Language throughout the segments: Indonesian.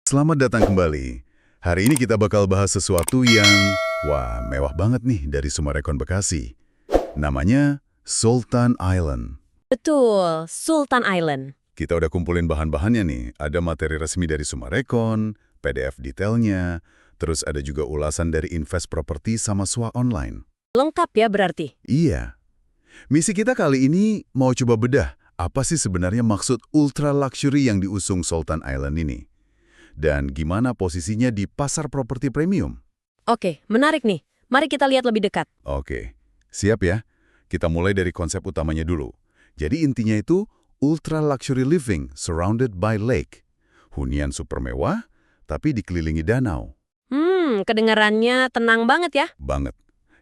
Selamat datang kembali. Hari ini kita bakal bahas sesuatu yang, mewah banget nih dari Sumarekon Bekasi. Namanya Sultan Island. Betul, Sultan Island. Kita udah kumpulin bahan-bahannya nih. Ada materi resmi dari Sumarekon, PDF detailnya, terus ada juga ulasan dari Invest Property sama SWA Online. Lengkap ya berarti? Iya. Misi kita kali ini mau coba bedah apa sih sebenarnya maksud ultra luxury yang diusung Sultan Island ini. Dan gimana posisinya di pasar properti premium. Oke, menarik nih. Mari kita lihat lebih dekat. Oke, siap ya? Kita mulai dari konsep utamanya dulu. Jadi intinya itu ultra luxury living surrounded by lake. Hunian super mewah, tapi dikelilingi danau. Kedengarannya tenang banget ya? Banget.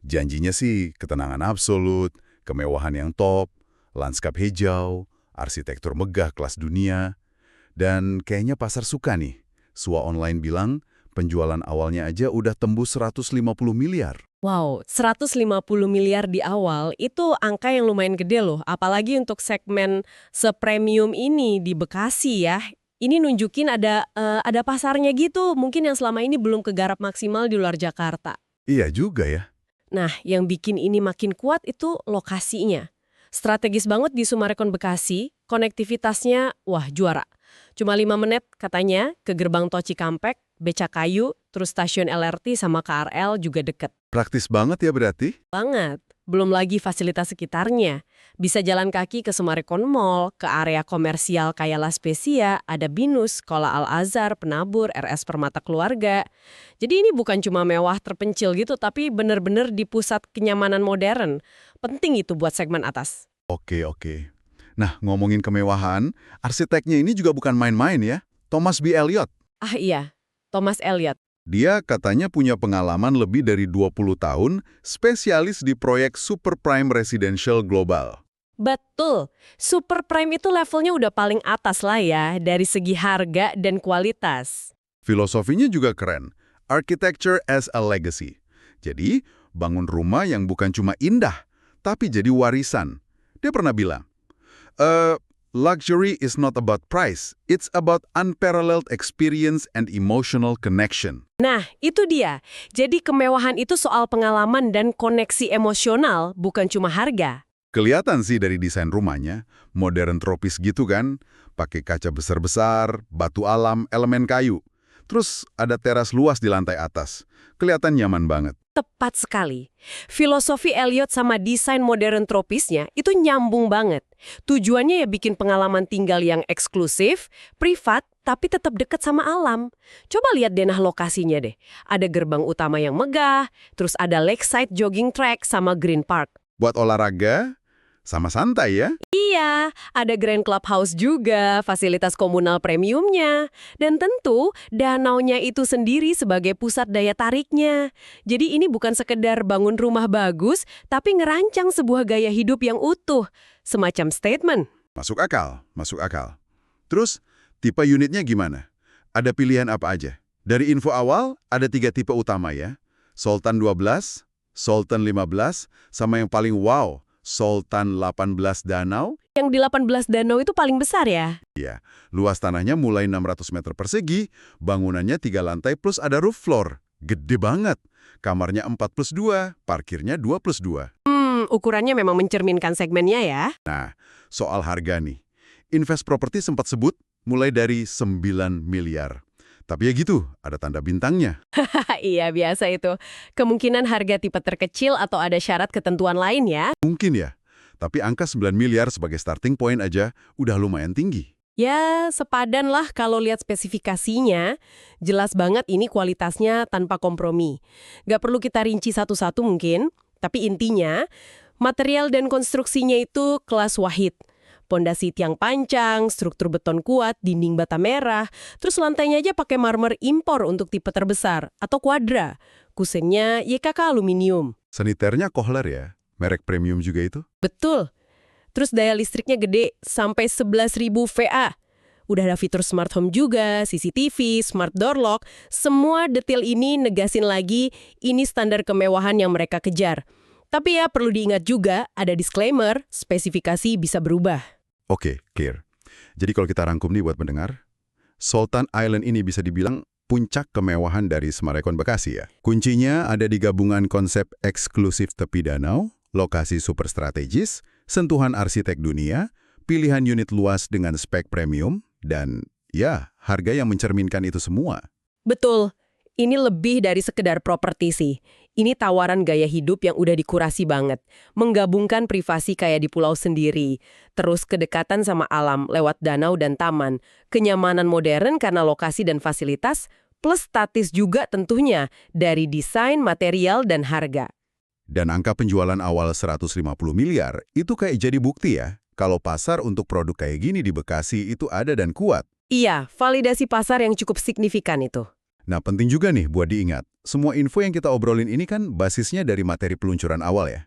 Janjinya sih ketenangan absolut, kemewahan yang top, lanskap hijau, arsitektur megah kelas dunia. Dan kayaknya pasar suka nih. SWA Online bilang penjualan awalnya aja udah tembus 150 miliar. Wow, 150 miliar di awal itu angka yang lumayan gede loh. Apalagi untuk segmen sepremium ini di Bekasi ya. Ini nunjukin ada pasarnya gitu. Mungkin yang selama ini belum kegarap maksimal di luar Jakarta. Iya juga ya. Nah, yang bikin ini makin kuat itu lokasinya. Strategis banget di Sumarekon Bekasi, konektivitasnya, juara. Cuma 5 menit katanya ke gerbang tol Cikampek, Becakayu, terus stasiun LRT sama KRL juga deket. Praktis banget ya berarti? Banget. Belum lagi fasilitas sekitarnya. Bisa jalan kaki ke Sumarekon Mall, ke area komersial kayak La Spezia, ada Binus, Sekolah Al-Azhar, Penabur, RS Permata Keluarga. Jadi ini bukan cuma mewah terpencil gitu, tapi bener-bener di pusat kenyamanan modern. Penting itu buat segmen atas. Oke. Nah, ngomongin kemewahan, arsiteknya ini juga bukan main-main ya. Thomas B. Elliot. Ah iya, Thomas Elliot. Dia katanya punya pengalaman lebih dari 20 tahun, spesialis di proyek super prime residential global. Betul, super prime itu levelnya udah paling atas lah ya, dari segi harga dan kualitas. Filosofinya juga keren. Architecture as a legacy. Jadi, bangun rumah yang bukan cuma indah, tapi jadi warisan. Dia pernah bilang, luxury is not about price, it's about unparalleled experience and emotional connection. Nah, itu dia. Jadi kemewahan itu soal pengalaman dan koneksi emosional, bukan cuma harga. Kelihatan sih dari desain rumahnya, modern tropis gitu kan, pakai kaca besar-besar, batu alam, elemen kayu. Terus ada teras luas di lantai atas. Kelihatan nyaman banget. Tepat sekali. Filosofi Elliot sama desain modern tropisnya itu nyambung banget. Tujuannya ya bikin pengalaman tinggal yang eksklusif, privat, tapi tetap dekat sama alam. Coba lihat denah lokasinya deh. Ada gerbang utama yang megah, terus ada lakeside jogging track sama green park. Buat olahraga, sama santai ya. Iya, ada Grand Clubhouse juga, fasilitas komunal premiumnya. Dan tentu, danaunya itu sendiri sebagai pusat daya tariknya. Jadi ini bukan sekedar bangun rumah bagus, tapi ngerancang sebuah gaya hidup yang utuh. Semacam statement. Masuk akal. Terus, tipe unitnya gimana? Ada pilihan apa aja? Dari info awal, ada 3 tipe utama ya. Sultan 12, Sultan 15, sama yang paling wow, Sultan 18 Danau. Yang di 18 danau itu paling besar ya? Iya, luas tanahnya mulai 600 meter persegi, bangunannya 3 lantai plus ada roof floor. Gede banget. Kamarnya 4+2, parkirnya 2+2. Ukurannya memang mencerminkan segmennya ya. Nah, soal harga nih. Invest Property sempat sebut mulai dari 9 miliar. Tapi ya gitu, ada tanda bintangnya. Iya, biasa itu. Kemungkinan harga tipe terkecil atau ada syarat ketentuan lain ya. Mungkin ya, tapi angka 9 miliar sebagai starting point aja udah lumayan tinggi. Ya, sepadan lah kalau lihat spesifikasinya. Jelas banget ini kualitasnya tanpa kompromi. Gak perlu kita rinci satu-satu mungkin, tapi intinya, material dan konstruksinya itu kelas wahid. Pondasi tiang pancang, struktur beton kuat, dinding bata merah, terus lantainya aja pakai marmer impor untuk tipe terbesar, atau kuadra. Kusennya YKK aluminium. Saniternya Kohler ya, merek premium juga itu. Betul. Terus daya listriknya gede, sampai 11.000 VA. Udah ada fitur smart home juga, CCTV, smart door lock. Semua detail ini negasin lagi, ini standar kemewahan yang mereka kejar. Tapi ya perlu diingat juga, ada disclaimer, spesifikasi bisa berubah. Oke, clear. Jadi kalau kita rangkum nih buat pendengar, Sultan Island ini bisa dibilang puncak kemewahan dari Semarekon Bekasi ya. Kuncinya ada di gabungan konsep eksklusif tepi danau, lokasi super strategis, sentuhan arsitek dunia, pilihan unit luas dengan spek premium, dan ya, harga yang mencerminkan itu semua. Betul, ini lebih dari sekedar properti sih. Ini tawaran gaya hidup yang udah dikurasi banget. Menggabungkan privasi kayak di pulau sendiri, terus kedekatan sama alam lewat danau dan taman, kenyamanan modern karena lokasi dan fasilitas, plus status juga tentunya dari desain, material, dan harga. Dan angka penjualan awal 150 miliar itu kayak jadi bukti ya, kalau pasar untuk produk kayak gini di Bekasi itu ada dan kuat. Iya, validasi pasar yang cukup signifikan itu. Nah, penting juga nih buat diingat, semua info yang kita obrolin ini kan basisnya dari materi peluncuran awal ya.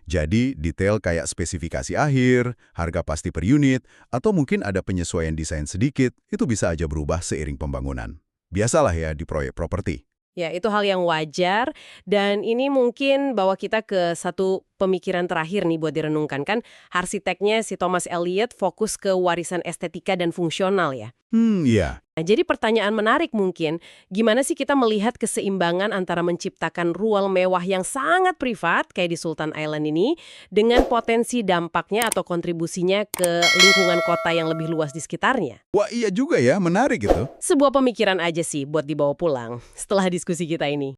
Jadi, detail kayak spesifikasi akhir, harga pasti per unit, atau mungkin ada penyesuaian desain sedikit, itu bisa aja berubah seiring pembangunan. Biasalah ya di proyek properti. Ya, itu hal yang wajar, dan ini mungkin bawa kita ke satu pemikiran terakhir nih buat direnungkan, kan arsiteknya si Thomas Elliot fokus ke warisan estetika dan fungsional ya. Iya. Nah, jadi pertanyaan menarik mungkin, gimana sih kita melihat keseimbangan antara menciptakan ruang mewah yang sangat privat, kayak di Sultan Island ini, dengan potensi dampaknya atau kontribusinya ke lingkungan kota yang lebih luas di sekitarnya? Wah, iya juga ya, menarik itu. Sebuah pemikiran aja sih buat dibawa pulang setelah diskusi kita ini.